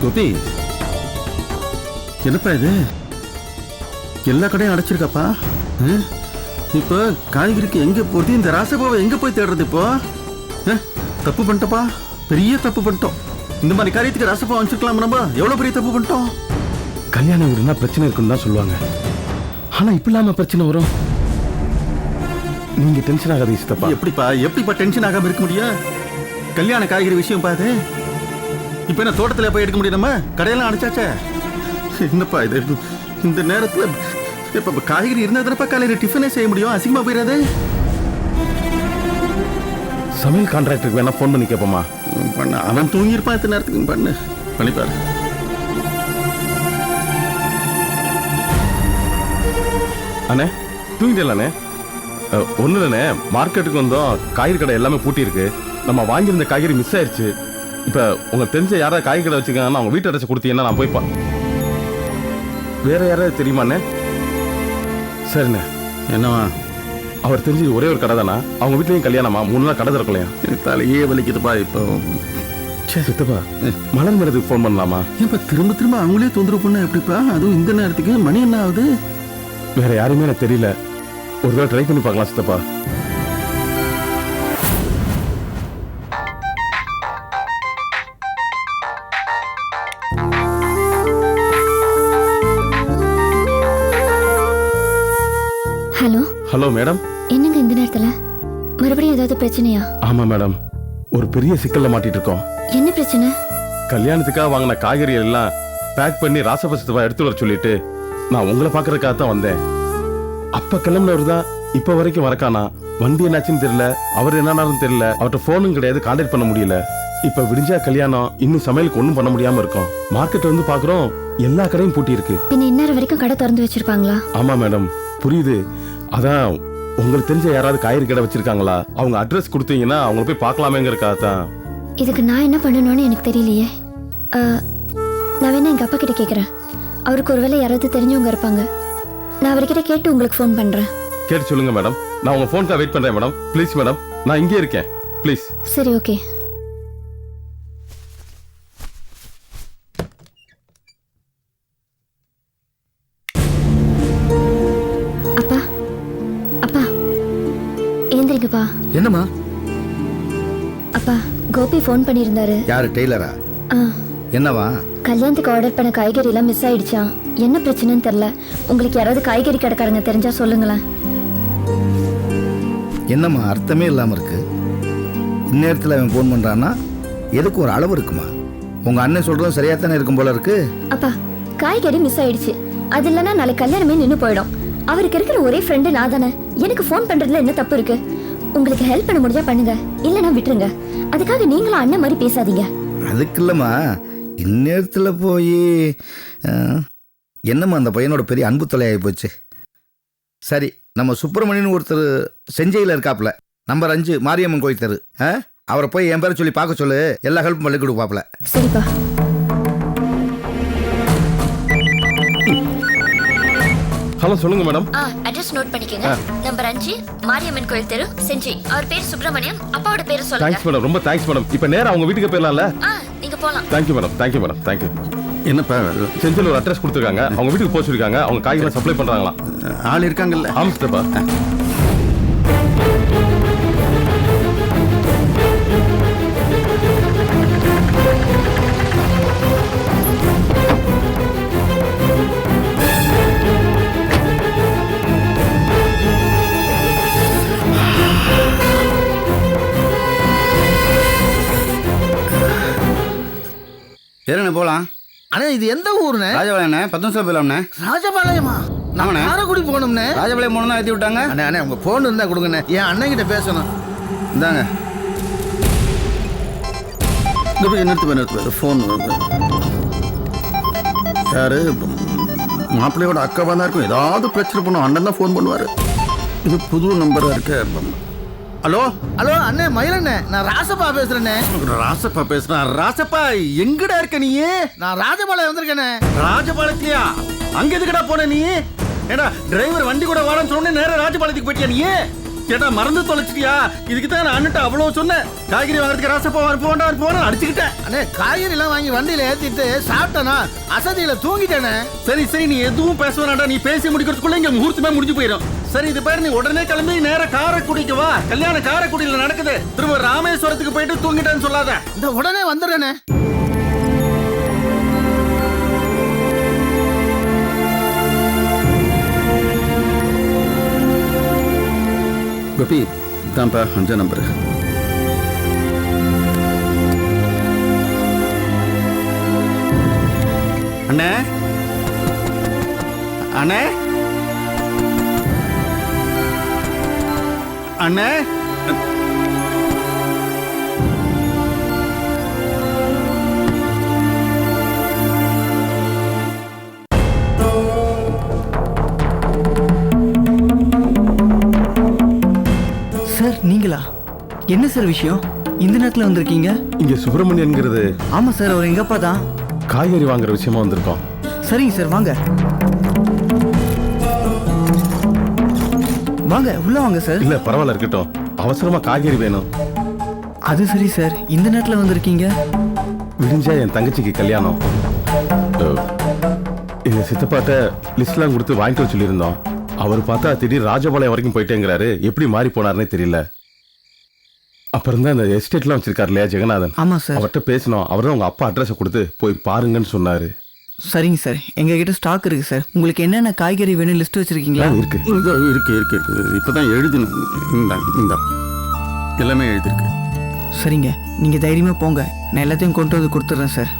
கோபி, என்னப்பா இது? எல்லா கடையும் அடைச்சிருக்காப்பா. இப்போ காய்கறிக்கு எங்க போறது? இந்த ராசபாவை எங்க போய் தேடுறது இப்போ? தப்பு பண்ணிட்டப்பா, பெரிய தப்பு பண்ணிட்டோம். இந்த மாதிரி காரியத்துக்கு ராசபாவை அனுப்பிச்சிருக்கலாம். நம்ம எவ்வளவு பெரிய தப்பு பண்ணிட்டோம். கல்யாணம் வீடுனா பிரச்சனை இருக்குன்னு தான் சொல்லுவாங்க. ஆனா இப்ப இல்லாம பிரச்சனை வரும். நீங்க டென்ஷன் ஆகாதீங்க சித்தப்பா. எப்படிப்பா டென்ஷன் ஆகாம இருக்க முடியும்? கல்யாண காய்கறி விஷயம் பாது. இப்ப என்ன தோட்டத்துல போய் எடுக்க முடியும்? நம்ம கடையெல்லாம் அடைச்சாச்சே. என்னப்பா இது? இந்த நேரத்துல இப்ப காய்கறி இருந்தா தானப்பா காலையில டிஃபனே செய்ய முடியும். அசிங்கமா போயிடாது. சமையல் கான்ட்ராக்டருக்கு வேணா போன் பண்ணி கேட்போமா? பண்ண, அவன் தூங்கியிருப்பான். இத்தனை நேரத்துக்கு பண்ணிப்பாரு. அண்ணே தூங்கிடலானே. ஒண்ணு தானே, மார்க்கெட்டுக்கு வந்தோம், காய்கறி கடை எல்லாமே பூட்டி இருக்கு. நம்ம வாங்கியிருந்த காய்கறி மிஸ் ஆயிடுச்சு. இப்ப உங்களுக்கு தெரிஞ்ச யாராவது காய்கறி கடை வச்சுக்காங்கன்னா அவங்க வீட்டு அடைச்சு கொடுத்தீங்கன்னா நான் போய்ப்பா. வேற யாராவது தெரியுமாண்ணே? சரிண்ணே. என்னவா? அவர் தெரிஞ்சு ஒரே ஒரு கடை தானா? அவங்க வீட்லயும் கல்யாணமா? 3 நாள் கடை திறக்கலையா? தலையே வலிக்குதுப்பா இப்போ. சித்தப்பா, மலர் மேடத்துக்கு ஃபோன் பண்ணலாமா? ஏன்ப்பா திரும்ப அவங்களே தொந்தரவு பண்ண எப்படிப்பா? அதுவும் இந்த நேரத்துக்கு. மணி என்ன ஆகுது? வேற யாருமே எனக்கு தெரியல. ஒரு தடவை ட்ரை பண்ணி பார்க்கலாம் சித்தப்பா. ஹலோ. Hello madam. என்னங்க இந்த நேரத்துல? மறுபடியும் ஏதாவது பிரச்சனையா? ஆமா மேடம், ஒரு பெரிய சிக்கல்ல மாட்டிட்டு இருக்கோம். என்ன பிரச்சனை? கல்யாணத்துக்காக வாங்கின காய்கறி எல்லாம் பேக் பண்ணி ராசபசத்துவா எடுத்து வர சொல்லிட்டு நான் உங்களை பாக்குறதுக்காக தான் வந்தேன். அப்ப கிளம்புனவர் தான் இப்ப வரைக்கும் வரக்கானா. வண்டி என்னாச்சுன்னு தெரியல, அவர் என்னன்னு தெரியல, அவர்கிட்ட போனும் கிடையாது, கான்டாக்ட் பண்ண முடியல. இப்ப விடிஞ்சா கல்யாணம், இன்னும் சமையலுக்கு ஒண்ணும் பண்ண முடியாம இருக்கும். மார்க்கெட் வந்து பாக்குறோம், எல்லா கடையும் பூட்டி இருக்கு. பின்ன இந்நேரம் வரைக்கும் கடை திறந்து வச்சிருப்பாங்களா? ஆமா மேடம், புரியுது. அதான் உங்களுக்கு தெரிஞ்ச யாராவது காய்கறி கடை வச்சிருக்காங்களா? அவங்க அட்ரஸ் கொடுத்தீங்கன்னா அவங்க போய் பார்க்கலாமேங்கிறதுக்காக தான். இதுக்கு நான் என்ன பண்ணணும்னு எனக்கு தெரியலையே. நான் வேணா எங்க அப்பா கிட்ட கேக்குறேன். அவருக்கு ஒருவேளை யாராவது தெரிஞ்சவங்க இருப்பாங்க. நான் அவர்கிட்ட கேட்டு உங்களுக்கு ஃபோன் பண்றேன். கேட்டு சொல்லுங்க மேடம். நான் உங்க ஃபோனுக்காக வெயிட் பண்றேன் மேடம். ப்ளீஸ் மேடம், நான் இங்கே இருக்கேன். ப்ளீஸ். சரி, ஓகே. அப்பா, அப்பா ஏந்திரிங்கப்பா. என்னம்மா? அப்பா, கோபி ஃபோன் பண்ணியிருந்தாரு. யாரு? டெய்லரா? என்னவா? கல்யாணத்துக்கு ஆர்டர் பண்ண காய்கறி எல்லாம் மிஸ் ஆயிடுச்சா? என்ன பிரச்சனைன்னு தெரியல. உங்களுக்கு யாராவது காய்கறி கடைக்காரங்க தெரிஞ்சா சொல்லுங்களேன். என்னம்மா அர்த்தமே இல்லாம இருக்கு? இந்நேரத்தில் அவன் ஃபோன் பண்றான்னா எதுக்கு ஒரு அளவு இருக்குமா? உங்க அண்ணன் சொல்றதும் சரியா தானே இருக்கும் போல இருக்கு. அப்பா, காய்கறி மிஸ் ஆயிடுச்சு. அது இல்லைன்னா நாளைக்கு கல்யாணமே நின்று போயிடும். அவருக்கு இருக்கிற ஒரே ஃப்ரெண்டு நான் தானே. எனக்கு ஃபோன் பண்றதுல என்ன தப்பு இருக்கு? உங்களுக்கு ஹெல்ப் பண்ண முடிஞ்சா பண்ணுங்க, இல்லைன்னா விட்டுருங்க. அதுக்காக நீங்களும் அண்ணன் மாதிரி பேசாதீங்க. அதுக்கு இல்லம்மா, இந்நேரத்தில் போய் என்னம்மா அந்த பையனோட பெரிய அன்பு தொலையாகி போச்சு. சரி, நம்ம சுப்பிரமணியன் ஒருத்தர் செஞ்சையில் இருக்காப்புல, நம்பர் 5 மாரியம்மன் கோயில் தெரு. அவரை போய் என் பேரை சொல்லி பார்க்க சொல்லு, எல்லா ஹெல்ப்பும் பண்ணி கொடுப்பாப்புல. சரிப்பா. ஹலோ, சொல்லுங்க மேடம். அட்ரஸ் நோட் பண்ணிக்கங்க. நம்பர் 5 மாரியம்மன் கோயில் தெரு, செஞ்சி. அவர் பேர் சுப்பிரமணியம், அப்பாவோட பேரு சொல்லுங்க. தேங்க்ஸ் மேடம், ரொம்ப தேங்க்ஸ் மேடம். இப்போ நேரா அவங்க வீட்டுக்கு போயிடலாம்ல? நீங்க போலாம். Thank you madam, thank you madam, thank you. என்னப்பா? செஞ்சில ஒரு அட்ரஸ் கொடுத்துருக்காங்க, அவங்க வீட்டுக்கு போக சொல்லிருக்காங்க. அவங்க காய்கறி சப்ளை பண்றாங்களாம். ஆள் இருக்காங்கல்ல? ஆமா சித்தப்பா. சரிண்ணே போகலாம். அண்ணா இது எந்த ஊருண்ணே? ராஜபாளையண்ணே, 10 நிமிஷம் போயிடலாம்ண்ணே. ராஜபாளையமா? ஆமாண்ணே. காரைக்குடி போகணும்ண்ணே. ராஜபாளையம் போகணும் தான் ஏற்றி விட்டாங்க. அண்ணே அண்ணே, உங்க ஃபோன் இருந்தால் கொடுங்கண்ணே, என் அண்ணன் கிட்ட பேசணும். இந்தாங்க. நிறுத்து ஃபோன். யாரு? மாப்பிள்ளையோட அக்காவா தான் இருக்கும். ஏதாவது பிரச்சனை பண்ணும், அண்ணன் தான் ஃபோன் பண்ணுவாரு. இது புது நம்பரா இருக்கு. ஹலோ ஹலோ அண்ணே, மயிலண்ணே, நான் ராசப்பா பேசுறேண்ணே. ராசப்பா பேசுறேன். ராசப்பா எங்கடா இருக்க நீ? நான் ராஜபாளையம் வந்திருக்கேனே. ராஜபாளையத்திலயா? அங்க எதுக்கடா போன நீ? ஏடா டிரைவர் வண்டி கூட வாடன்னு சொன்ன நேரம் ராஜபாளையத்துக்கு போயிட்டியா நீ? கேட்டா மறந்து தொலைச்சிட்டியா? இதுக்கு தான் நான் அண்ணன்ட்ட அவ்வளவு சொன்னேன். காய்கறி வாங்குறதுக்கு ராசப்பா போனா அடிச்சுக்கிட்டேன். அண்ணே காய்கறி எல்லாம் வாங்கி வண்டியில ஏத்திட்டு சாப்பிட்டேனா அசதியில தூங்கிட்டேனே. சரி நீ எதுவும் பேச வேண்டாம். நீ பேசி முடிக்கிறதுக்குள்ள இங்க முகூர்த்தமே முடிஞ்சு போயிடும். சரி இது பாரு, நீ உடனே கிளம்பி நேரா காரைக்குடிக்கு வா. கல்யாணம் காரைக்குடியில நடக்குது. திரும்ப ராமேஸ்வரத்துக்கு போயிட்டு தூங்கிட்டேன்னு சொல்லாத. இந்த உடனே வந்துடுறேனே. கோபி தான்ப்பா 5 நம்பர். அண்ணே அண்ணே அண்ணே சார் நீங்களா? என்ன சார் விஷயம்? இந்த நேரத்தில் வந்திருக்கீங்க? இங்க சுப்பிரமணியன்ங்கிறது ஆமாம் சார், அவர் எங்கப்பா தான். காய்கறி வாங்குற விஷயமா வந்திருக்கோம். சரிங்க சார், வாங்க வாங்க உள்ள வாங்க சார். இல்ல பரவாயில்ல இருக்கட்டும், அவசரமா காய்கறி வேணும். அது சரி சார், இந்த நேரத்தில் வந்திருக்கீங்க. விடிஞ்சா என் தங்கச்சிக்கு கல்யாணம். எங்க சித்தப்பாட்ட லிஸ்ட்லாம் கொடுத்து வாங்கிட்டு வர சொல்லியிருந்தோம். அவர் பார்த்தா திடீர் ராஜபாளையம் வரைக்கும் போயிட்டேங்கிறாரு. எப்படி மாறி போனாருன்னே தெரியல. அப்புறம் தான் இந்த எஸ்டேட்லாம் வச்சிருக்காரு இல்லையா ஜெகநாதன், ஆமாம் சார். அவர்கிட்ட பேசினோம். அவர் தான் உங்க அப்பா அட்ரஸை கொடுத்து போய் பாருங்கன்னு சொன்னாரு. சரிங்க சார், எங்ககிட்ட ஸ்டாக் இருக்கு சார். உங்களுக்கு என்னென்ன காய்கறி வேணும் லிஸ்ட் வச்சிருக்கீங்களா? இருக்கு இருக்கு இப்பதான் எழுதினேன். இந்த எல்லாமே எழுதிருக்கு. சரிங்க, நீங்கள் தைரியமாக போங்க, நான் எல்லாத்தையும் கொண்டு வந்து கொடுத்துட்றேன் சார்.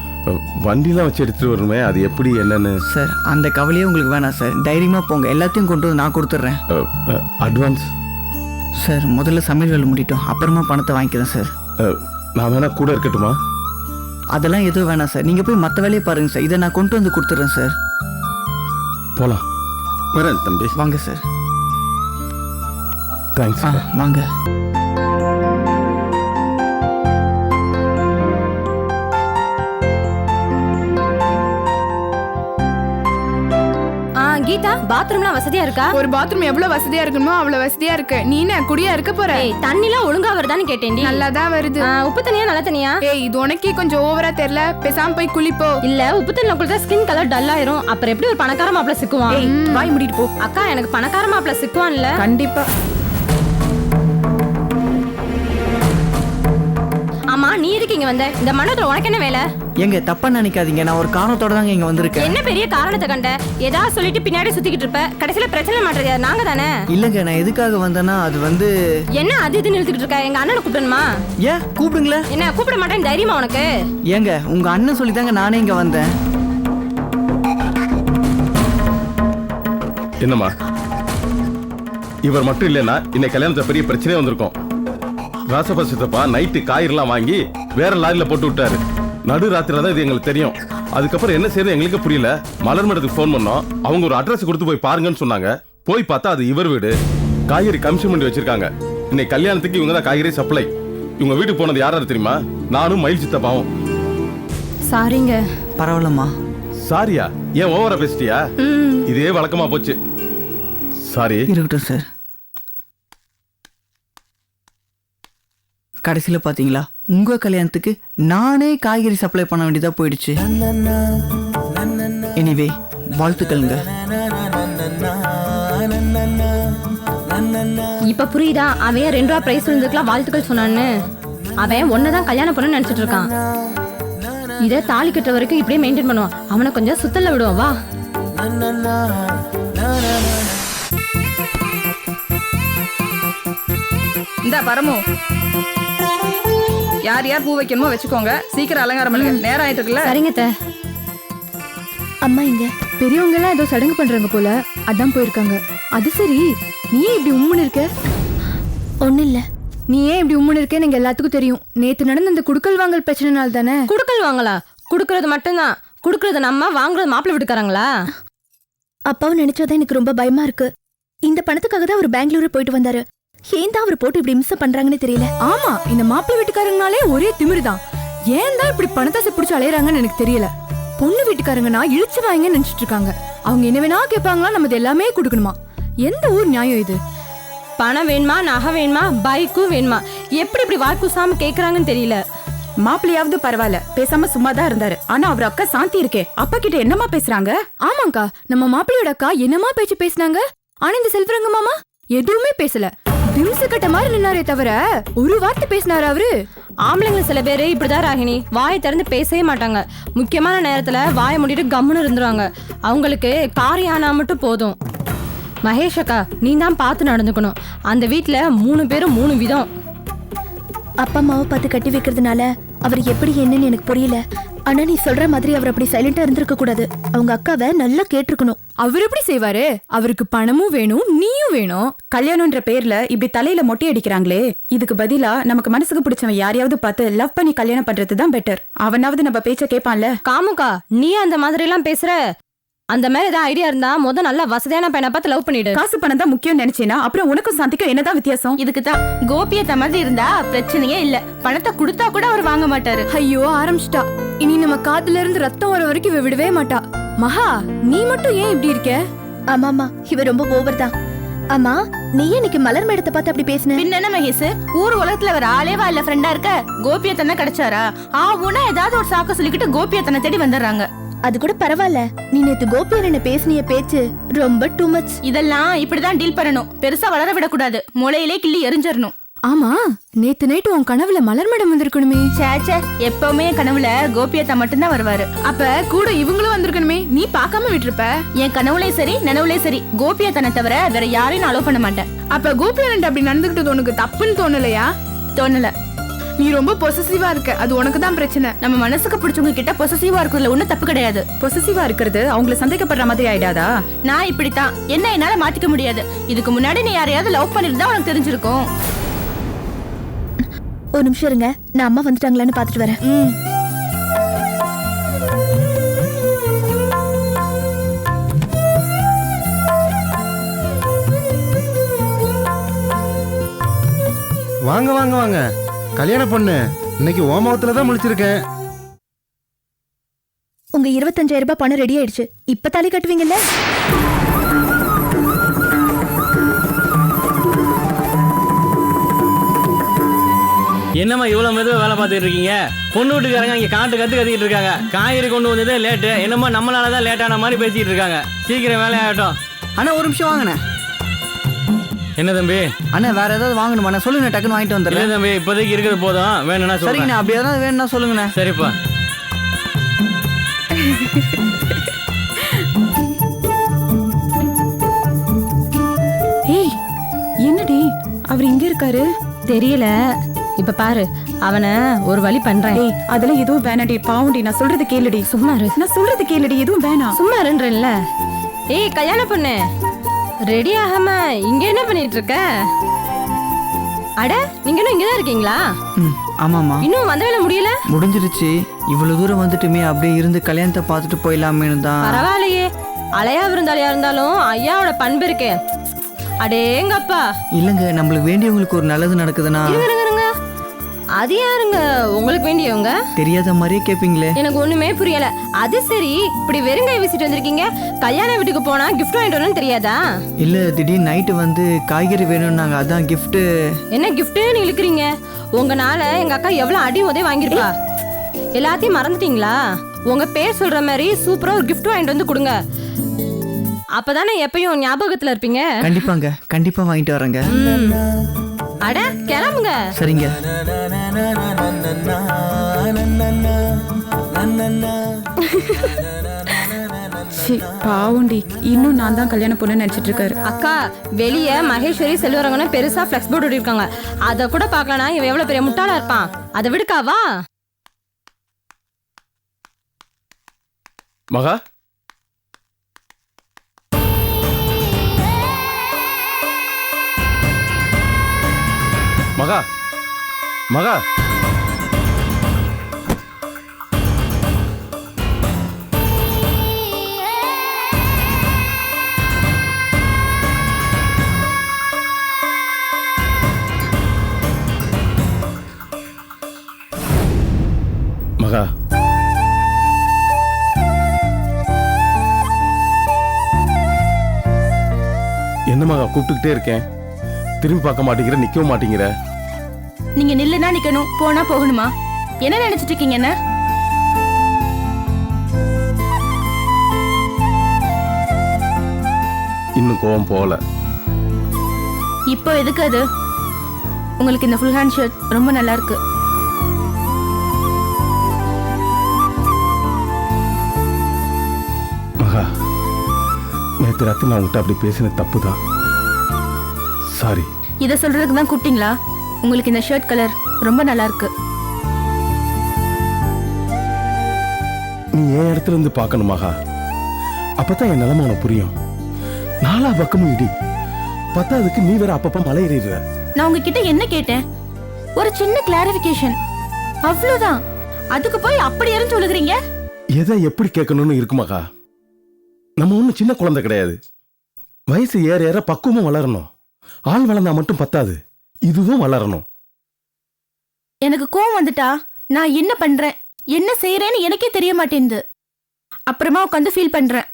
வண்டிலாம் வச்சு எடுத்துட்டு வரணுமே, அது எப்படி என்னன்னு? சார் அந்த கவலையே உங்களுக்கு வேணாம் சார், தைரியமாக போங்க, எல்லாத்தையும் கொண்டு வந்து நான் கொடுத்துட்றேன். அட்வான்ஸ் சார் முதல்ல சமையல் வேலை முடிட்டோம், அப்புறமா பணத்தை வாங்கிக்கிறேன் சார். நான் வேணா கூட இருக்கட்டுமா? அதெல்லாம் எதுவும் வேணாம் சார், நீங்கள் போய் மற்ற வேலையை பாருங்க சார், இதை நான் கொண்டு வந்து கொடுத்துட்றேன் சார். போலாம். வரேன் தம்பி. வாங்க சார். தேங்க்ஸ். வாங்க. கீதா, பாத்ரூம்லாம் வசதியா இருக்கா? ஒரு பாத்ரூம் எவ்வளவு வசதியா இருக்கணுமோ அவ்வளவு வசதியா இருக்கு. நீ என்ன குடியா இருக்க போற? தண்ணிலாம் ஒழுங்கா வருதான்னு கேட்டேன்டி. நல்லாதான் வருது. உப்பு தண்ணியா நல்ல தண்ணியா? இது உனக்கே கொஞ்சம் ஓவரா தெரியல, பேசாம போய் குளிப்போ. இல்ல உப்பு தண்ணில குளிச்சா ஸ்கின் கலர் டல் ஆயிரும். அப்புறம் எப்படி ஒரு பணக்கார மாப்பிள்ள சிக்குவான்? வாய் மூடிட்டு போ. அக்கா, எனக்கு பணக்கார மாப்பிள்ள சிக்குவான் இல்ல? கண்டிப்பா. ஆமா, நீ எதுக்கு இங்க வந்த? இந்த மண்டபத்துல உனக்கு என்ன வேலை? எங்க தப்பா நினைக்காதீங்க, நான் ஒரு காரணத்தோட தாங்க இங்க வந்திருக்கேன். என்ன பெரிய காரணத்தை கண்ட? ஏதாவது சொல்லிட்டு பின்னாடி சுத்திக்கிட்டு இருப்ப, கடைசியில பிரச்சனை மாட்டறது நாங்க தானே? இல்லங்க, நான் எதுக்காக வந்தேன்னா அது வந்து என்ன அது இதுன்னு இழுத்துக்கிட்டு இருக்க? எங்க அண்ணனை கூப்பிடணுமா? ஏன் கூப்பிடுங்களேன். என்ன கூப்பிட மாட்டேன்னு தைரியமா உனக்கு? ஏங்க உங்க அண்ணன் சொல்லிதாங்க நானே இங்க வந்தேன். என்னம்மா, இவர் மட்டும் இல்லைன்னா இன்னைக்கு கல்யாணத்தை பெரிய பிரச்சனையே வந்திருக்கும். ராசப்பா சித்தப்பா நைட்டு காய்கறிலாம் வாங்கி வேற லாரியில போட்டு விட்டாரு. நடு ராத்திரில தான் இது எங்களுக்கு தெரியும். அதுக்கப்புறம் என்ன செய்யறது எங்களுக்கு புரியல. மலர் மடத்துக்கு ஃபோன் பண்ணோம். அவங்க ஒரு அட்ரஸ் கொடுத்து போய் பாருங்கன்னு சொன்னாங்க. போய் பார்த்தா அது இவர் வீடு. காய்கறி கமிஷன் பண்ணி வச்சிருக்காங்க. இன்னைக்கு கல்யாணத்துக்கு இவங்க தான் காய்கறி சப்ளை. இவங்க வீட்டுக்கு போனது யாராரு தெரியுமா? நானும் மயில் சித்தப்பாவும். சாரிங்க. பரவாயில்லம்மா. சாரியா? ஏன் ஓவரா பேசிட்டியா? இதே வழக்கமா போச்சு. சாரி. இருக்கட்டும் சார். கடைசியில் பார்த்தீங்களா, உங்க கல்யாணத்துக்கு நானே காய்கறி சப்ளை பண்ண வேண்டியதா போயிடுச்சு. எனிவே வாழ்த்துக்கள்ங்க. இப்ப புரியுதா அவன் 2 ரூபா பிரைஸ் விழுந்துக்கலாம் வாழ்த்துக்கள் சொன்னான்னு? அவன் ஒன்னதான் கல்யாணம் பண்ண நினைச்சிட்டு இருக்கான். இத தாலி கட்டுற வரைக்கும் இப்படியே மெயின்டைன் பண்ணுவான். அவனை கொஞ்சம் சுத்தல்ல விடுவோம் வா. இந்த பரமு, யார் யார் பூ வைக்கணுமோ வச்சுக்கோங்க. சீக்கிரம் அலங்காரம் பண்ணுங்க, நேரம் ஆயிட்டு இருக்குல்ல. சரிங்க அத்தை. அம்மா இங்க பெரியவங்க எல்லாம் ஏதோ சடங்கு பண்றாங்க போல, அதான் போயிருக்காங்க. அது சரி, நீ ஏன் இப்படி உம்முன்னு இருக்க? ஒன்றும் இல்லை. நீ ஏன் இப்படி உம்முன்னு இருக்கேன்னு எங்க எல்லாத்துக்கும் தெரியும். நேத்து நடந்த அந்த குடுக்கல் வாங்கல் பிரச்சனைனால தானே. குடுக்கல் வாங்கலா? குடுக்கறது மட்டும்தான். குடுக்கறது நம்ம, வாங்குறது மாப்பிள்ளை வீட்டுக்காரங்களா? அப்பாவும் நினைச்சாதான் எனக்கு ரொம்ப பயமா இருக்கு. இந்த பணத்துக்காக தான் அவர் பெங்களூரு போயிட்டு வந்தாரு. ஏன் தான் அவர் போட்டு இப்படி இம்சை பண்றாங்கன்னு தெரியல. ஆமா, இந்த மாப்பிள்ளை வீட்டுக்காரங்கனாலே ஒரே திமிருதான். ஏன் தான் இப்படி பணத்தாசை பிடிச்சி அலையறாங்கன்னு எனக்கு தெரியல. பொண்ணு வீட்டுக்காரங்கன்னா இழிச்சு வாங்கன்னு நினைச்சிட்டு இருக்காங்க. அவங்க என்ன வேணா கேட்பாங்களா, நம்ம எல்லாமே கொடுக்கணுமா? எந்த ஊர் நியாயம் இது? பணம் வேணுமா, நகை வேணுமா, பைக்கும் வேணுமா, எப்படி இப்படி வாய்க்குசாம கேக்குறாங்கன்னு தெரியல. மாப்பிள்ளையாவது பரவாயில்ல, பேசாம சும்மா தான் இருந்தாரு. ஆனா அவர் அக்கா சாந்தி இருக்கே, அப்பா கிட்ட என்னமா பேசுறாங்க? ஆமாங்கா, நம்ம மாப்பிள்ளையோட அக்கா என்னமா பேச்சு பேசினாங்க. ஆனா இந்த செல்வரங்க மாமா எதுவுமே பேசல. திம்சு கட்ட மாதிரி நின்னாரே தவிர ஒரு வார்த்தை பேசினாரு அவரு. ஆம்பளைங்க சில பேர் இப்படிதான் ராகினி, வாயை திறந்து பேசவே மாட்டாங்க. முக்கியமான நேரத்துல வாயை மூடிட்டு கம்முன்னு இருந்துருவாங்க. அவங்களுக்கு காரியம் ஆனா மட்டும் போதும். மகேஷ் அக்கா, நீ தான் பார்த்து நடந்துக்கணும். அந்த வீட்டுல 3 பேரும் 3 விதம். அப்பா அம்மாவை பார்த்து கட்டி வைக்கிறதுனால அவர் எப்படி என்னன்னு எனக்கு புரியல. ஆனா நீ சொல்ற மாதிரி அவர் அப்படி சைலண்டா இருந்திருக்க கூடாது. அவங்க அக்காவை நல்லா கேட்டிருக்கணும். அவர் எப்படி செய்வாரு? அவருக்கு பணமும் வேணும், நீயும் வேணும். கல்யாணம்ன்ற பேர்ல இப்படி தலையில மொட்டை அடிக்கிறாங்களே, இதுக்கு பதிலா நமக்கு மனசுக்கு பிடிச்சவன் யாரையாவது பார்த்து லவ் பண்ணி கல்யாணம் பண்றதுதான் பெட்டர். அவனாவது நம்ம பேச்ச கேட்பான்ல. காமுக்கா, நீ அந்த மாதிரி எல்லாம் பேசுற? அந்த மாதிரி ஏதாவது ஐடியா இருந்தா நல்லா வசதியான பையனை பார்த்து லவ் பண்ணிடு. காசு பணம் தான் முக்கியம் நினைச்சேனா அப்புறம் உனக்கும் சாந்திக்கும் என்னதான் வித்தியாசம்? இதுக்கு தான் கோபியத்த மாதிரி இருந்தா பிரச்சனையே இல்ல. பணத்தை கொடுத்தா கூட அவர் வாங்க மாட்டாரு. ஐயோ ஆரம்பிச்சிட்டா. இனி நம்ம காதுல இருந்து ரத்தம் வர வரைக்கும் இவ விடவே மாட்டா. மகா, நீ மட்டும் ஏன் இப்படி இருக்க? ஆமாமா, இவ ரொம்ப ஓவர் தான். ஆமா, நீ இன்னைக்கு மலர் மேடத்தை பார்த்து அப்படி பேசின? பின்ன என்ன மகேஷ், ஊர் உலகத்துல ஒரு ஆளேவா இல்ல ஃப்ரெண்டா இருக்க? கோபியத்தனை கிடைச்சாரா? ஆவுனா ஏதாவது ஒரு சாக்க சொல்லிக்கிட்டு கோபியத்தனை தேடி வந்துடுறாங்க. அது கூட பரவாயில்ல. நீ நேத்து கோபியரனை பேசினிய பேச்சு ரொம்ப டூ மச். இதெல்லாம் இப்படிதான் டீல் பண்ணணும். பெருசா வளர விடக்கூடாது. முளையிலே கிள்ளி எரிஞ்சிடணும். ஆமா, நேத்து நைட்டு உன் கனவுல மலர் மேடம் வந்திருக்கணுமே. சேச்சே, எப்பவுமே கனவுல கோபியத்தா மட்டும்தான் வருவாரு. அப்ப கூட இவங்களும் வந்திருக்கணுமே, நீ பார்க்காம விட்டுருப்ப. என் கனவுலயும் சரி நனவுலயும் சரி கோபியத்தனை தவிர வேற யாரையும் நான் அலோவ் பண்ண மாட்டேன். அப்ப கோபியரன் அப்படி நடந்துகிட்டது உனக்கு தப்புன்னு தோணலையா? தோணல. நீ ரொம்ப பொசசிவா இருக்க, அது உனக்கு தான் பிரச்சனை. நம்ம மனசுக்கு பிடிச்சவங்க கிட்ட பொசசிவா இருக்கிறதுல ஒண்ணும் தப்பு கிடையாது. பொசசிவா இருக்கிறது அவங்களை சந்தேகப்படுற மாதிரி ஆயிடாதா? நான் இப்படித்தான், என்ன என்னால மாத்திக்க முடியாது. இதுக்கு முன்னாடி நீ யாரையாவது லவ் பண்ணிருந்தா உனக்கு தெரிஞ்சிருக்கும். ஒரு நிமிஷம் இருங்க, நான் அம்மா வந்துட்டாங்களான்னு பாத்துட்டு வரேன். வாங்க வாங்க வாங்க, கல்யாண பொண்ணு இன்னைக்கு ஓமவத்துல தான் முழிச்சிருக்கேன். உங்க 25,000 ரூபாய் பணம் ரெடி ஆயிடுச்சு. இப்ப தாலி கட்டுவீங்கல்ல? என்னம்மா இவ்வளவு மெதுவா வேலை பார்த்துட்டு இருக்கீங்க? பொண்ணு வீட்டுக்காரங்க இங்க காட்டு கத்திக்கிட்டு இருக்காங்க. காய்கறி கொண்டு வந்ததே லேட்டு. என்னமோ நம்மளாலதான் லேட்டான மாதிரி பேசிட்டு இருக்காங்க. சீக்கிரம் வேலையாகட்டும். அண்ணா ஒரு நிமிஷம் வாங்கண்ணே. என்ன தம்பி? அண்ணா வேற ஏதாவது வாங்கணுமா? சொல்லுங்க, டக்குன்னு வாங்கிட்டு வந்துடுறேன். இல்ல தம்பி, இப்போதைக்கு இருக்கிறது போதும். வேணும்னா சொல்லுங்க. சரிங்கண்ணா, அப்படி ஏதாவது வேணும்னா சொல்லுங்கண்ணே. சரிப்பா. ஏய், என்னடி அவர் இங்க இருக்காரு? தெரியல. இப்ப பாரு, அவனை ஒரு வழி பண்றேன். ஏய், அதெல்லாம் எதுவும் வேணாடி, பாவுண்டி. நான் சொல்றது கேளுடி. சும்மா இரு. நான் சொல்றது கேளுடி, எதுவும் வேணாம். சும்மா இருன்றேன்ல. ஏய் கல்யாண பொண்ணு, ரெடி ஆகாம இங்க என்ன பண்ணிட்டு இருக்க? அட, நீங்க இன்னும் இங்கதான் இருக்கீங்களா? ஆமாமா, இன்னும் வந்த வேலை முடியல? முடிஞ்சிருச்சு. இவ்வளவு தூரம் வந்துட்டுமே அப்படியே இருந்து கல்யாணத்தை பார்த்துட்டு போயிடலாமேனு தான். பரவாயில்லையே, அலையா விருந்தாளியா இருந்தாலும் ஐயாவோட பண்பு இருக்கே. அடேங்கப்பா. இல்லங்க, நம்மளுக்கு வேண்டியவங்களுக்கு ஒரு நல்லது நடக்குதுன்னா. இருங்க, அது யாருங்க உங்களுக்கு வேண்டியவங்க? தெரியாத மாதிரியே கேப்பீங்களே. எனக்கு ஒண்ணுமே புரியல. அது சரி, இப்படி வெறுங்காய் வீசிட்டு வந்திருக்கீங்க. கல்யாண வீட்டுக்கு போனா கிஃப்ட் வாங்கிட்டு வரணும்னு தெரியாதா? இல்ல, திடீர்னு நைட்டு வந்து காய்கறி வேணும்னாங்க, அதான் கிஃப்ட். என்ன கிஃப்ட்னு இழுக்கிறீங்க? உங்கனால எங்க அக்கா எவ்வளவு அடி உதவி வாங்கிருப்பா. எல்லாத்தையும் மறந்துட்டீங்களா? உங்க பேர் சொல்ற மாதிரி சூப்பரா ஒரு கிஃப்ட் வாங்கிட்டு வந்து கொடுங்க. அப்பதானே எப்பயும் ஞாபகத்துல இருப்பீங்க. கண்டிப்பாங்க, கண்டிப்பா வாங்கிட்டு வரேங்க. அட கிளம்புங்க. சரிங்க. பாவுண்டி, இன்னும் நான் தான் கல்யாண பொண்ணு நினைச்சிட்டு இருக்காரு. அக்கா, வெளிய மகேஸ்வரி செல்வரங்கன்னு பெருசா ஃபிளெக்ஸ் போர்டு ஒட்டிருக்காங்க. அத கூட பாக்கலனா இவன் எவ்வளவு பெரிய முட்டாளா இருப்பான். அதை விடுக்காவா? மகா, மகா, மகா, மகா, என்ன மகா கூப்பிட்டுக்கிட்டே இருக்கேன், திரும்பி பார்க்க மாட்டேங்கிற, நிக்கவும் மாட்டேங்கிற. நீங்க நில்லுனா நிக்கணும், போனா போகணுமா? என்ன நினைச்சிட்டு இருக்கீங்க என்ன? இன்னும் கோவம் போகல. இப்போ எதுக்கு அது? உங்களுக்கு இந்த ஃபுல் ஹேண்ட் ஷர்ட் ரொம்ப நல்லா இருக்கு. மகா, நேற்று ராத்திரி நான் உங்ககிட்ட அப்படி பேசின தப்பு தான். சாரி. இதை சொல்றதுக்கு தான் கூப்பிட்டீங்களா? உங்களுக்கு இந்த ஷர்ட் கலர் ரொம்ப நல்லா இருக்கு. நீ என் இடத்துல இருந்து பார்க்கணும் மகா, அப்பதான் என் நிலைமை உனக்கு புரியும். நாலா பக்கமும் இடி, பத்தாவதுக்கு நீ வேற அப்பப்ப மலை ஏறிடுற. நான் உங்ககிட்ட என்ன கேட்டேன்? ஒரு சின்ன கிளாரிபிகேஷன், அவ்வளவுதான். அதுக்கு போய் அப்படி எரிஞ்சு விழுகிறீங்க. எதை எப்படி கேட்கணும்னு இருக்கு மகா. நம்ம ஒன்னும் சின்ன குழந்தை கிடையாது. வயசு ஏற ஏற பக்குவமும் வளரணும். ஆள் வளர்ந்தா மட்டும் பத்தாது, இதுவும் வளரணும். எனக்கு கோவம் வந்துட்டா நான் என்ன பண்றேன், என்ன செய்யறேன்னு எனக்கே தெரிய மாட்டேங்குது. அப்புறமா உட்காந்து ஃபீல் பண்றேன்.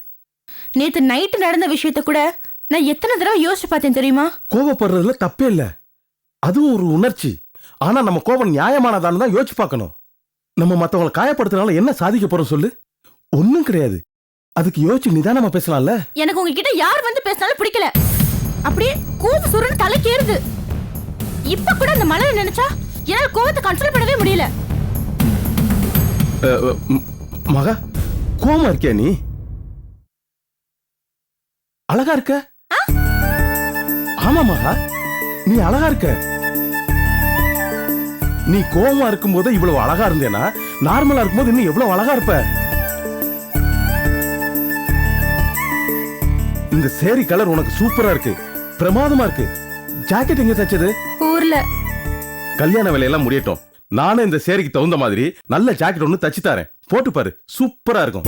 நேத்து நைட்டு நடந்த விஷயத்த கூட நான் எத்தனை தடவை யோசிச்சு பார்த்தேன் தெரியுமா? கோவப்படுறதுல தப்பே இல்ல, அதுவும் ஒரு உணர்ச்சி. ஆனா நம்ம கோபம் நியாயமானதான்னு தான் யோசிச்சு பார்க்கணும். நம்ம மத்தவங்களை காயப்படுத்துறதுனால என்ன சாதிக்க போறோம் சொல்லு? ஒன்னும் கிடையாது. அதுக்கு யோசிச்சு நிதானமா பேசலாம்ல. எனக்கு உங்ககிட்ட யார் வந்து பேசினாலும் பிடிக்கல. அப்படியே கூத்து சுருன்னு தலைக்கேறுது. இப்ப கூட அந்த மலரை நினைச்சா என்னால கோவத்தை கண்ட்ரோல் பண்ணவே முடியல. மகா, கோவமா இருக்கியா நீ? அழகா இருக்க. ஆமா மகா, நீ அழகா இருக்க. நீ கோவமா இருக்கும்போது இவ்வளவு அழகா இருந்தேனா, நார்மலா இருக்கும்போது இன்னும் எவ்வளவு அழகா இருப்ப. இந்த சேரி கலர் உனக்கு சூப்பரா இருக்கு, பிரமாதமா இருக்கு. ஜாக்கெட் எங்க தச்சது? ஊர்ல. கல்யாண வேலையெல்லாம் முடியட்டும், நானும் இந்த சேரிக்கு தகுந்த மாதிரி நல்ல ஜாக்கெட் ஒண்ணு தச்சு தரேன், போட்டு பாரு, சூப்பரா இருக்கும்.